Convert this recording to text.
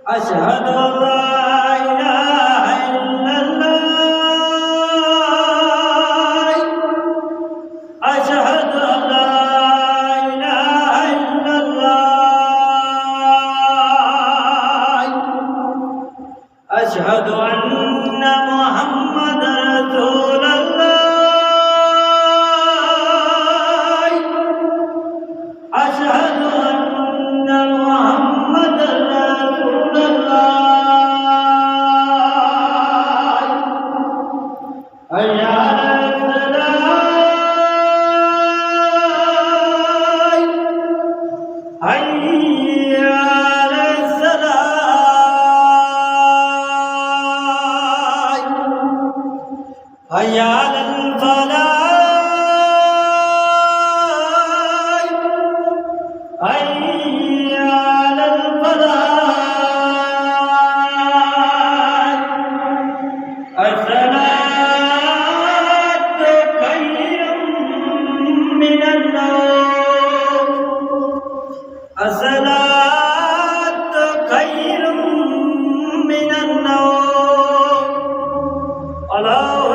أشهد أن لا إله إلا الله أشهد أن لا إله إلا الله أشهد أن محمدا رسول الله أشهد أن محمدا رسول الله حي على الصلاة حي على الصلاة حي على الفلاح حي على الفلاح الصلاة خير من النوم الصلاة خير من النوم. الله